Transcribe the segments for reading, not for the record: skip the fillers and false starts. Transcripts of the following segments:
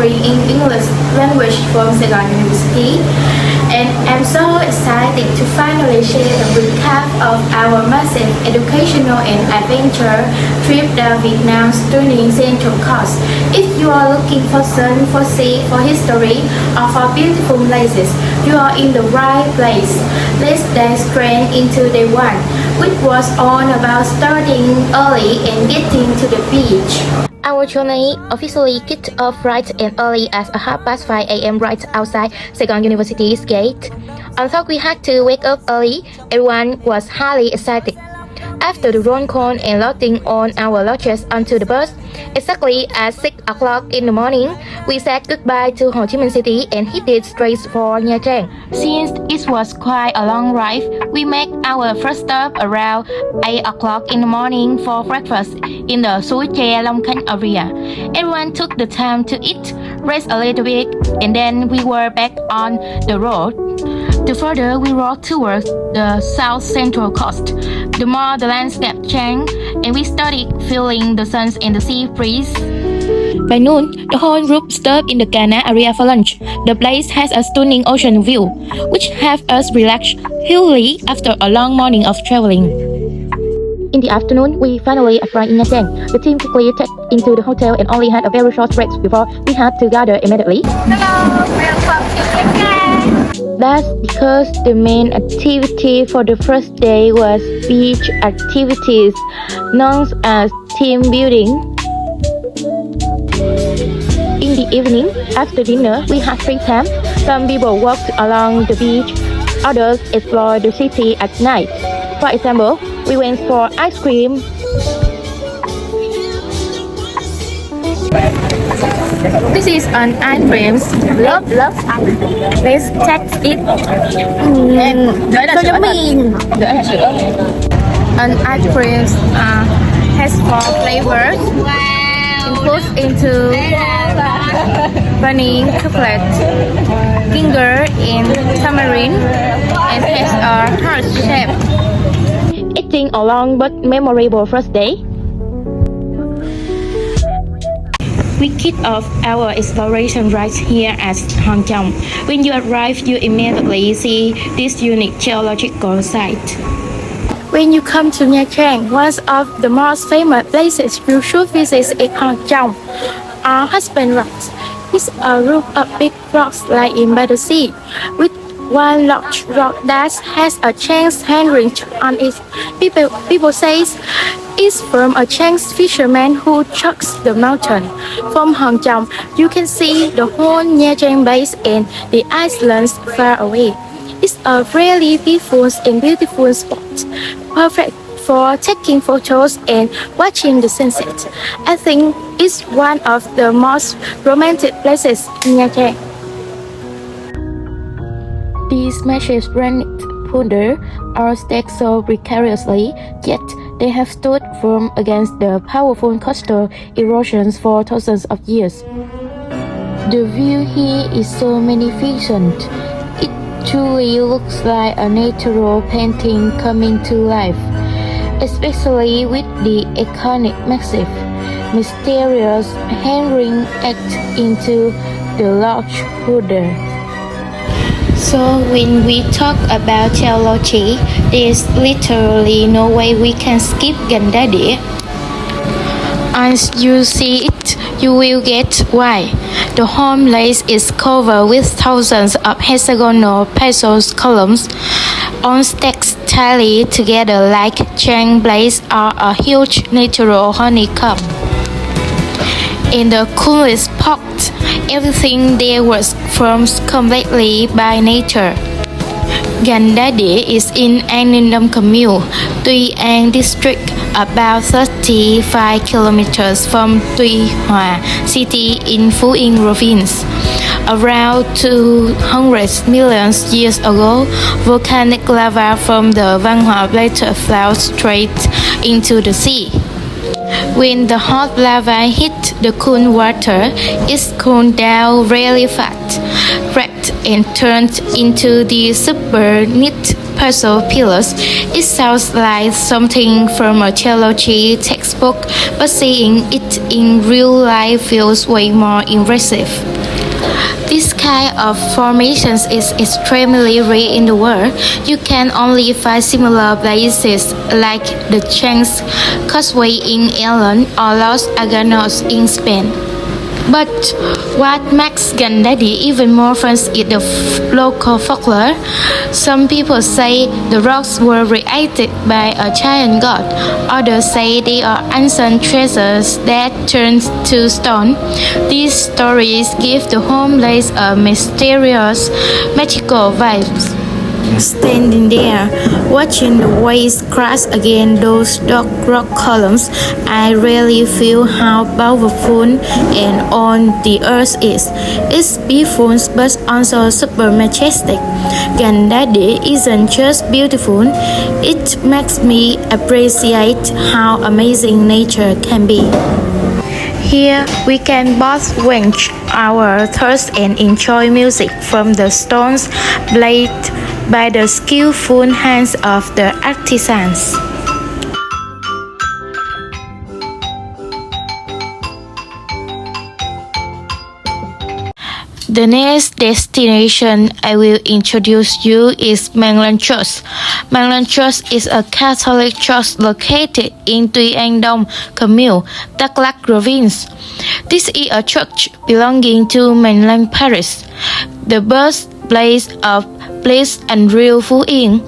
degree in English language from Saigon University, and I'm so excited to finally share the recap of our massive educational and adventure trip to Vietnam's stunning Central Coast. If you are looking for sun, for sea, for history, or for beautiful places, you are in the right place. Let's dive straight into day one, which was all about starting early and getting to the beach. Our journey officially kicked off bright and early at 5:30 a.m. right outside Saigon University's gate. Although we had to wake up early, everyone was highly excited. After the roll call and loading on our luggage onto the bus, exactly at 6 o'clock in the morning, we said goodbye to Ho Chi Minh City and headed straight for Nha Trang. Since it was quite a long ride, we made our first stop around 8 o'clock in the morning for breakfast in the Suối Tre Long Khánh area. Everyone took the time to eat, rest a little bit, and then we were back on the road. The further we rode towards the south central coast, the more the landscape changed, and we started feeling the sun and the sea breeze. By noon, the whole group stopped in the Cana area for lunch. The place has a stunning ocean view, which helped us relax heavily after a long morning of traveling. In the afternoon, we finally arrived in Nha Trang. The team quickly checked into the hotel and only had a very short break before we had to gather immediately. Hello, welcome to Nha Trang. That's because the main activity for the first day was beach activities, known as team building. In the evening, after dinner, we had free time. Some people walked along the beach, others explored the city at night. For example, we went for ice cream. This is an ice cream. Love. Let's taste it. So yummy. An ice cream has 4 flavors. Includes into vanilla, chocolate, ginger, and tamarind, and has a heart shape. Eating a long but memorable first day, we kicked off our exploration right here at Hòn Chồng. When you arrive, you immediately see this unique geological site. When you come to Nha Trang, one of the most famous places you should visit is Hòn Chồng, or Husband Rocks. It's a group of big rocks lying by the sea, with one large rock that has a Chinese handwriting on it. People say it's from a Chinese fisherman who trucks the mountain. From Hòn Chồng, you can see the whole Nha Trang base and the islands far away. It's a really beautiful spot, perfect for taking photos and watching the sunset. I think it's one of the most romantic places in Nha Trang. These massive granite boulders are stacked so precariously, yet they have stood firm against the powerful coastal erosions for thousands of years. The view here is so magnificent. It truly looks like a natural painting coming to life, especially with the iconic massive, mysterious handwriting etched into the large boulder. So when we talk about geology, there's literally no way we can skip Ganda Địa. As you see it, you will get why. The whole place is covered with thousands of hexagonal basalt columns on stacks tightly together like giant blades or a huge natural honeycomb. In the coolest part, everything there was formed completely by nature. Ganda Địa is in An Nam Commune, Tuy An district, about 35 kilometers from Tuy Hòa city in Phú Yên province. Around 200 million years ago, volcanic lava from the Văn Hóa Plateau flowed straight into the sea. When the hot lava hit the cool water, it cooled down really fast, cracked and turned into the super neat puzzle pillars. It sounds like something from a geology textbook, but seeing it in real life feels way more impressive. This kind of formations is extremely rare in the world. You can only find similar places like the Chance Causeway in Ireland or Los Aganos in Spain. But what makes Gandadi even more fun is the local folklore. Some people say the rocks were created by a giant god. Others say they are ancient treasures that turned to stone. These stories give the home place a mysterious, magical vibe. Standing there, watching the waves crash against those dark rock columns, I really feel how powerful and on the earth is. It's beautiful but also super majestic. Gandadi isn't just beautiful, it makes me appreciate how amazing nature can be. Here, we can both quench our thirst and enjoy music from the stones played by the skillful hands of the artisans. The next destination I will introduce you is Manglan Church. Manglan Church is a Catholic church located in Tuy An Dong Commune, Đắk Lắk Province. This is a church belonging to Manglan Parish, the birthplace of Blessed and Real Phú Yên,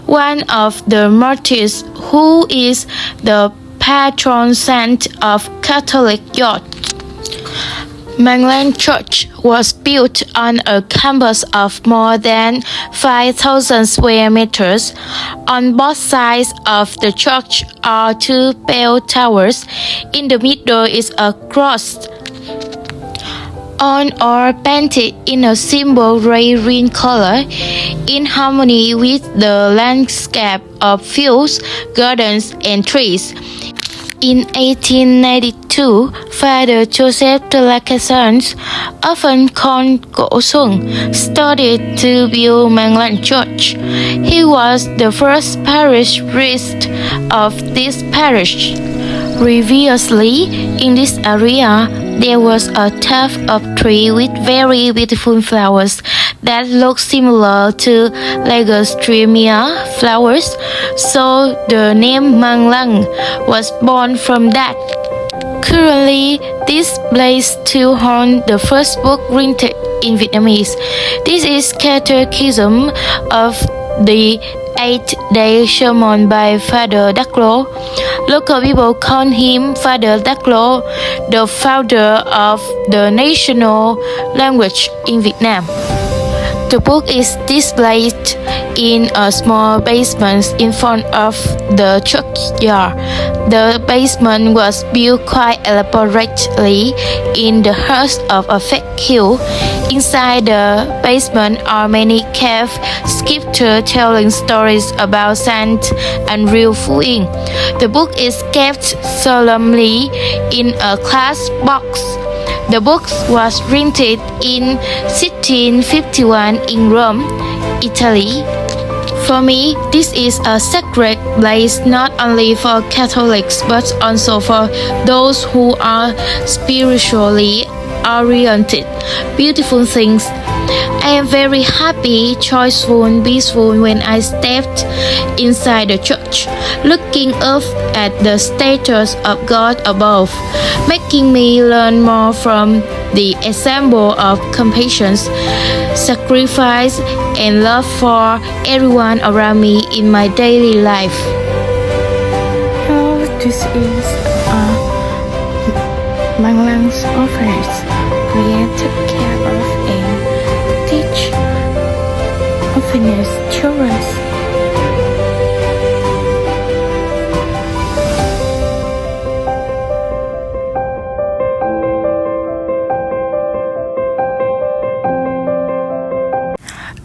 one of the martyrs who is the patron saint of Catholic youth. Manglan Church was built on a campus of more than 5,000 square meters. On both sides of the church are two bell towers. In the middle is a cross, on or painted in a simple gray-green color, in harmony with the landscape of fields, gardens, and trees. In 1892, Father Joseph de la Cassans, often called Cổ Xuân, started to build Manglan Church. He was the first parish priest of this parish. Previously, in this area, there was a tuft of tree with very beautiful flowers that look similar to Lagostreamia flowers, so the name Manglan was born from that. Currently, this place still holds the first book printed in Vietnamese. This is Catechism of the 8-day sermon by Father Đắk Lô. Local people call him Father Đắk Lô, the founder of the national language in Vietnam. The book is displayed in a small basement in front of the churchyard. The basement was built quite elaborately in the heart of a fake hill. Inside the basement are many cave sculptures telling stories about Saint and real Phú Yên. The book is kept solemnly in a glass box. The book was printed in 1651 in Rome, Italy. For me, this is a sacred place not only for Catholics but also for those who are spiritually oriented. Beautiful things. I am very happy, joyful, and peaceful when I stepped inside the church, looking up at the statues of God above, making me learn more from the example of compassion, sacrifice, and love for everyone around me in my daily life. Oh, this is Manglan's office, where I took care of and teach orphanage children.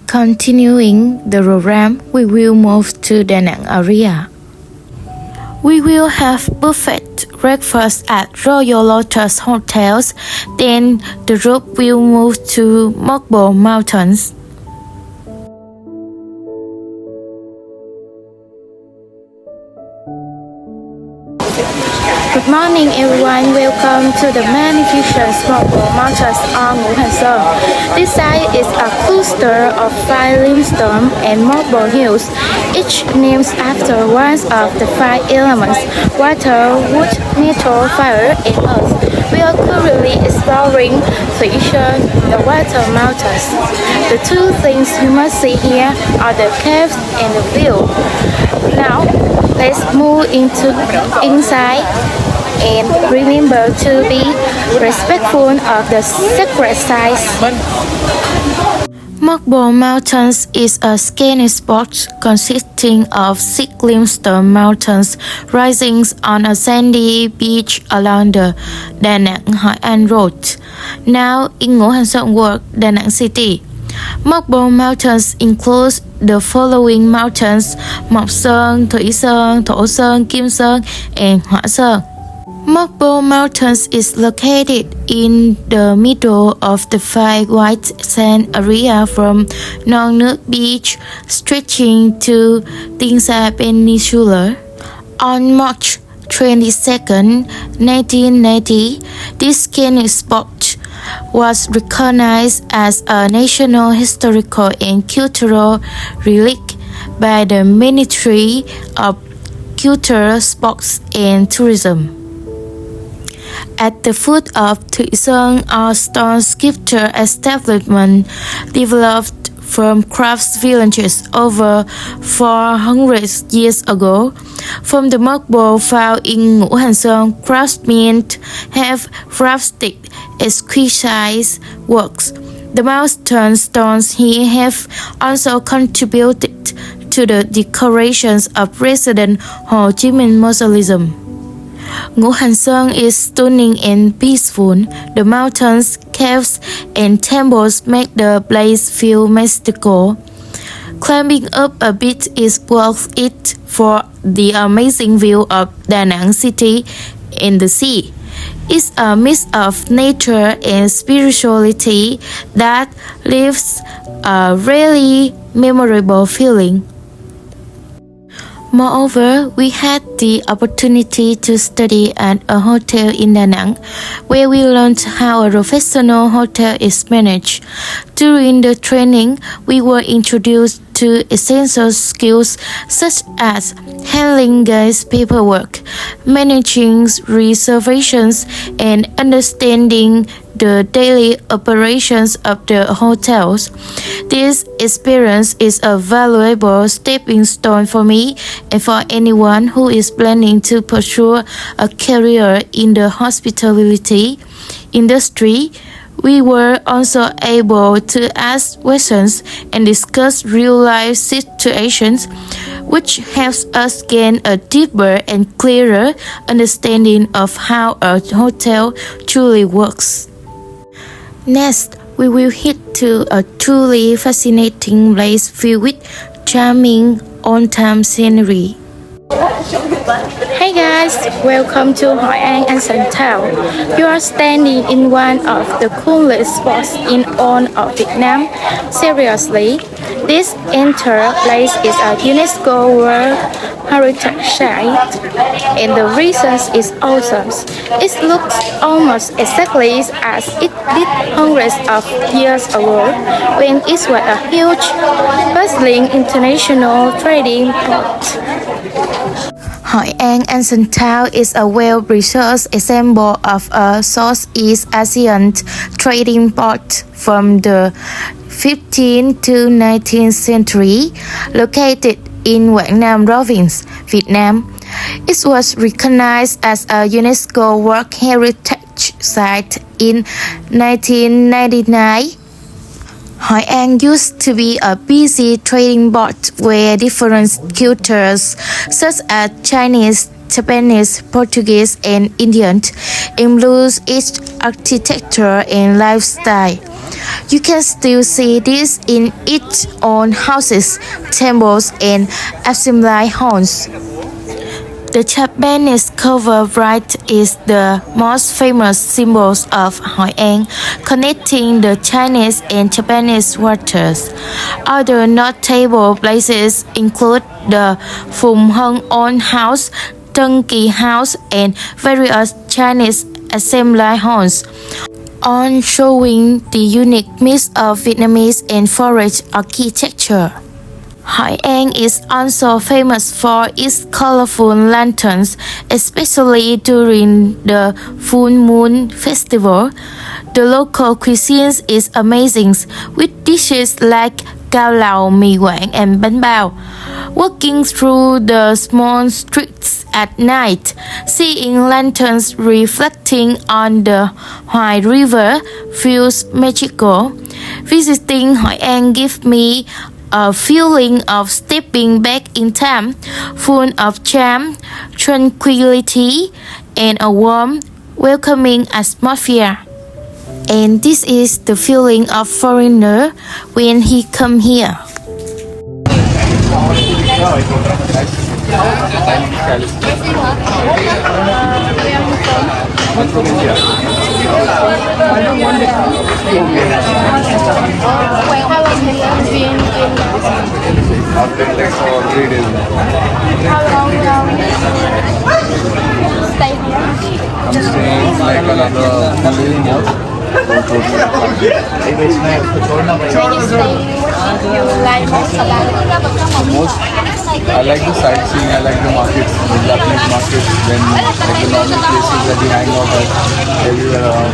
Continuing the program, we will move to Da Nang area. We will have buffet breakfast at Royal Lotus Hotels, then the group will move to Marble Mountains. Good morning everyone, welcome to the magnificent Marble Mountains on Huỳnh. This site is a cluster of 5 limestone and marble hills, each named after one of the 5 elements: water, wood, metal, fire, and earth. We are currently exploring the water mountains. The two things you must see here are the caves and the view. Now, let's move inside and remember to be respectful of the sacred sites. Marble Mountains is a skiing spot consisting of 6 limestone mountains rising on a sandy beach along the Da Nang-Hội An Road, now in Ngũ Hành Sơn Ward, Da Nang City. Marble Mountains includes the following mountains: Mộc Sơn, Thủy Sơn, Thổ Sơn, Kim Sơn, and Hỏa Sơn. Marble Mountains is located in the middle of the 5 white sand area from Non Nước Beach stretching to Tiên Sa Peninsula. On March 22, 1990, this skiing spot was recognized as a National Historical and Cultural Relic by the Ministry of Culture, Sports and Tourism. At the foot of Thủy Sơn are stone sculpture establishment developed from crafts villages over 400 years ago. From the marble found in Ngũ Hành Sơn, craftsmen have crafted exquisite works. The mountain stones here have also contributed to the decorations of President Ho Chi Minh Mausoleum. Ngũ Hành Sơn is stunning and peaceful. The mountains, caves, and temples make the place feel mystical. Climbing up a bit is worth it for the amazing view of Da Nang City and the sea. It's a mix of nature and spirituality that leaves a really memorable feeling. Moreover, we had the opportunity to study at a hotel in Da Nang, where we learned how a professional hotel is managed. During the training, we were introduced to essential skills such as handling guest paperwork, managing reservations, and understanding the daily operations of the hotels. This experience is a valuable stepping stone for me and for anyone who is planning to pursue a career in the hospitality industry. We were also able to ask questions and discuss real-life situations, which helps us gain a deeper and clearer understanding of how a hotel truly works. Next, we will head to a truly fascinating place filled with charming on-time scenery. Hey guys, welcome to Hội An Ancient Town. You are standing in one of the coolest spots in all of Vietnam. Seriously, this entire place is a UNESCO World Heritage Site, and the reason is awesome. It looks almost exactly as it did hundreds of years ago, when it was a huge, bustling international trading port. Hội An Ancient Town is a well-researched example of a Southeast Asian trading port from the 15th to 19th century, located in Quảng Nam Province, Vietnam. It was recognized as a UNESCO World Heritage Site in 1999. Hội An used to be a busy trading port where different cultures such as Chinese, Japanese, Portuguese, and Indian influence its architecture and lifestyle. You can still see this in its own houses, temples, and assembly halls. The Japanese cover right is the most famous symbol of Hội An, connecting the Chinese and Japanese waters. Other notable places include the Phùng Hân Old House, turnkey house, and various Chinese assembly halls, all showing the unique mix of Vietnamese and foreign architecture. Hội An is also famous for its colorful lanterns, especially during the full moon festival. The local cuisine is amazing, with dishes like cao lầu, mì Quảng, and bánh bao. Walking through the small streets at night, seeing lanterns reflecting on the Hoài River feels magical. Visiting Hội An gives me a feeling of stepping back in time, full of charm, tranquility, and a warm, welcoming atmosphere. And this is the feeling of foreigner when he come here. How long have you been in I've been there for 3 days now. How long stay here? I'm staying like another 2 days more. When you stay, what do you like most about it? Most, I like the sightseeing, I like the markets, the Japanese markets, then like the normal places that we hang out at everywhere around.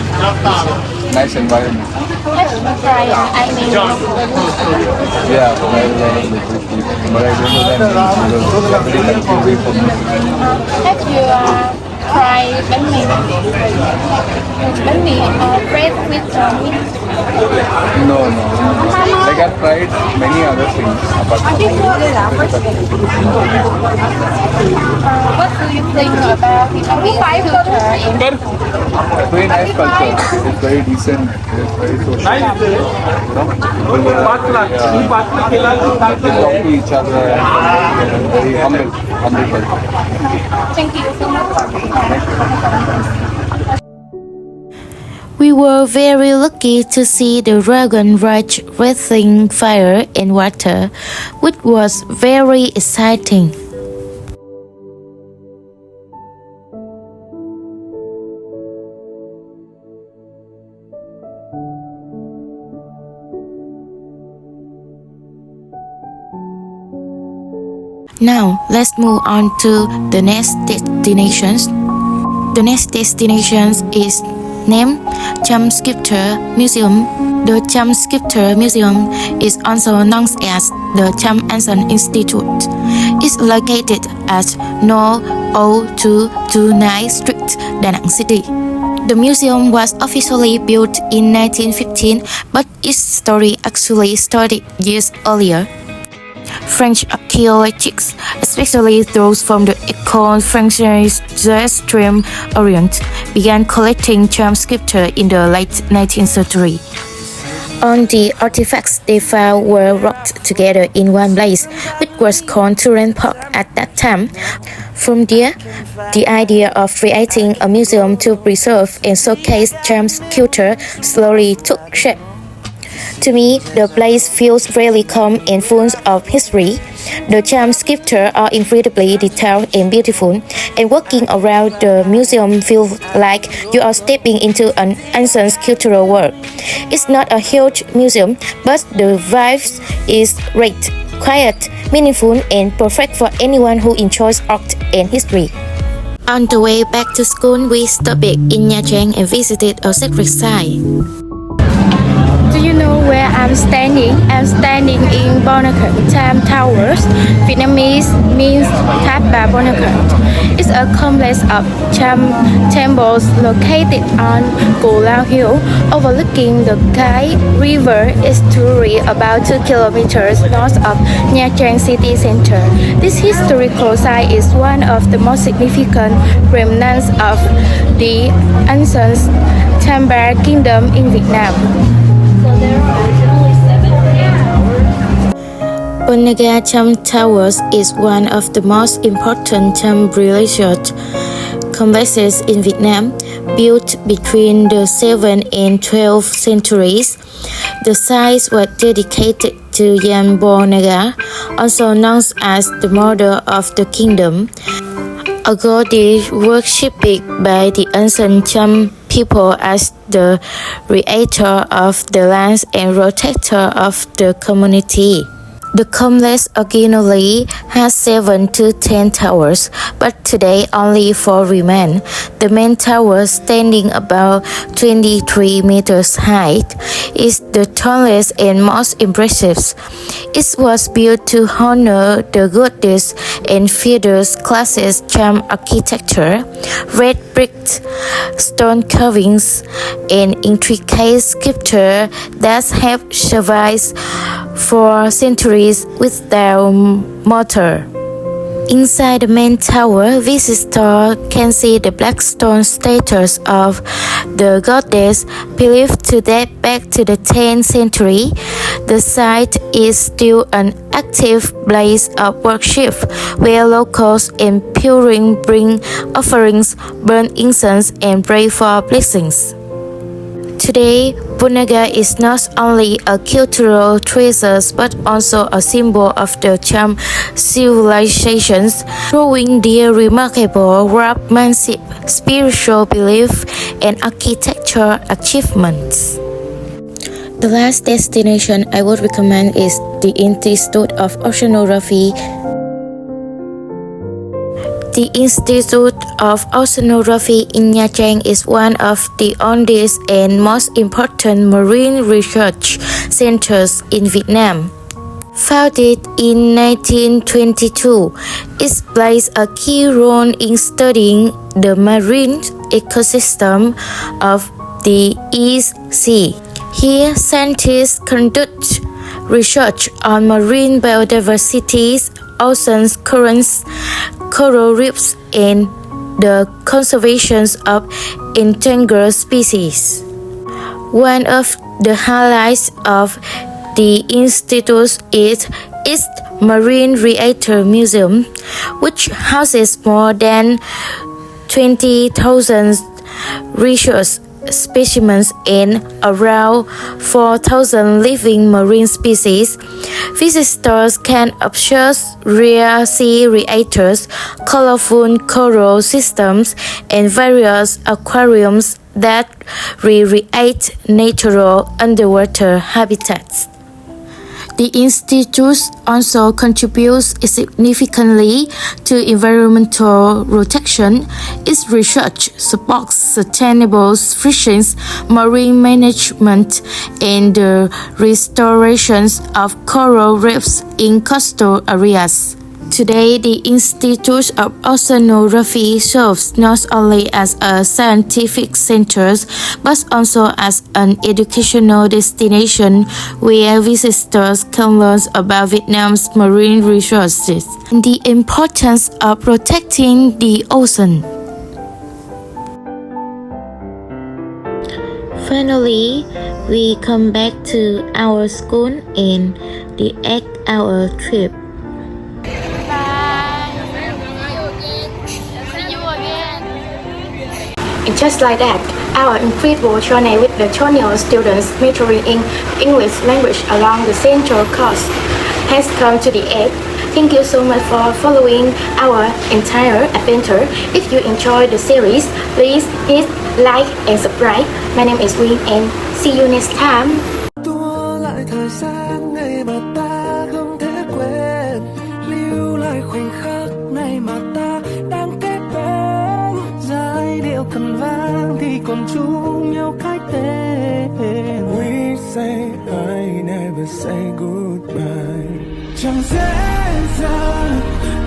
It's a nice environment. Have you tried Yeah, but I love the food, but I don't know that many because it's very confusing for me. Have you tried bánh mì? Bánh mì bread with meat? No. Like I've tried many other things apart from food. What do you think about Vietnamese culture in Very nice culture. It's very decent. It's very social. People they talk to each other and very humble culture. Thank you so much. We were very lucky to see the dragon rage breathing fire and water, which was very exciting. Now, let's move on to the next destinations. The next destination is named Cham Sculpture Museum. The Cham Sculpture Museum is also known as the Cham Ancient Institute. It's located at No. 0229 Street, Da Nang City. The museum was officially built in 1915, but its story actually started years earlier. French archaeologists, especially those from the icon French Extreme Orient, began collecting charm sculpture in the late 19th century. All the artifacts they found were wrapped together in one place, which was called Turin Park at that time. From there, the idea of creating a museum to preserve and showcase charm sculpture slowly took shape. To me, the place feels really calm and full of history. The charm sculptures are incredibly detailed and beautiful, and walking around the museum feels like you are stepping into an ancient cultural world. It's not a huge museum, but the vibe is great, quiet, meaningful, and perfect for anyone who enjoys art and history. On the way back to school, we stopped in Nha Trang and visited a sacred site. Do you know where I'm standing? I'm standing in Bonacurt Tam Towers. Vietnamese means Tháp Bà Bonacurt. It's a complex of Cham temples located on Cù Lao Hill, overlooking the Cái River estuary about 2 kilometers north of Nha Trang city center. This historical site is one of the most significant remnants of the ancient Tam Bà Kingdom in Vietnam. Onaga Cham Towers is one of the most important Cham religious complexes in Vietnam, built between the 7th and 12th centuries. The site was dedicated to Yan Bo Naga, also known as the mother of the kingdom. A god is worshipped by the ancient Cham people as the creator of the land and protector of the community. The complex originally had 7 to 10 towers, but today only 4 remain. The main tower, standing about 23 meters high, is the tallest and most impressive. It was built to honor the goddess and features classic Cham architecture, red brick, stone carvings, and intricate sculpture that have survived for centuries without mortar. Inside the main tower, visitors can see the black stone statues of the goddess believed to date back to the 10th century. The site is still an active place of worship where locals and pilgrims bring offerings, burn incense, and pray for blessings. Today, Bunaga is not only a cultural treasure but also a symbol of the Cham civilizations, showing their remarkable craftsmanship, spiritual belief, and architectural achievements. The last destination I would recommend is the Institute of Oceanography. The Institute of Oceanography in Nha Trang is one of the oldest and most important marine research centers in Vietnam. Founded in 1922, it plays a key role in studying the marine ecosystem of the East Sea. Here, scientists conduct research on marine biodiversity, ocean currents, coral reefs, and the conservation of endangered species. One of the highlights of the institute is its Marine Reactor Museum, which houses more than 20,000 research specimens and around 4,000 living marine species. Visitors can observe rare sea reactors, colorful coral systems, and various aquariums that recreate natural underwater habitats. The institute also contributes significantly to environmental protection. Its research supports sustainable fishing, marine management, and the restoration of coral reefs in coastal areas. Today, the Institute of Oceanography serves not only as a scientific center but also as an educational destination where visitors can learn about Vietnam's marine resources and the importance of protecting the ocean. Finally, we come back to our school and the 8-hour trip. And just like that, our incredible journey with the Chonial students majoring in English language along the Central Coast has come to the end. Thank you so much for following our entire adventure. If you enjoyed the series, please hit like and subscribe. My name is Quyên and see you next time. Cần vang thì còn chung nhau cái tên. We say I never say goodbye. Chẳng dễ dàng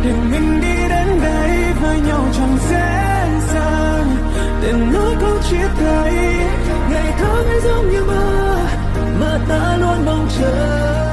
để mình đi đến đây với nhau, chẳng dễ dàng để nói câu chia tay. Ngày tháng ấy giống như mơ, mà ta luôn mong chờ.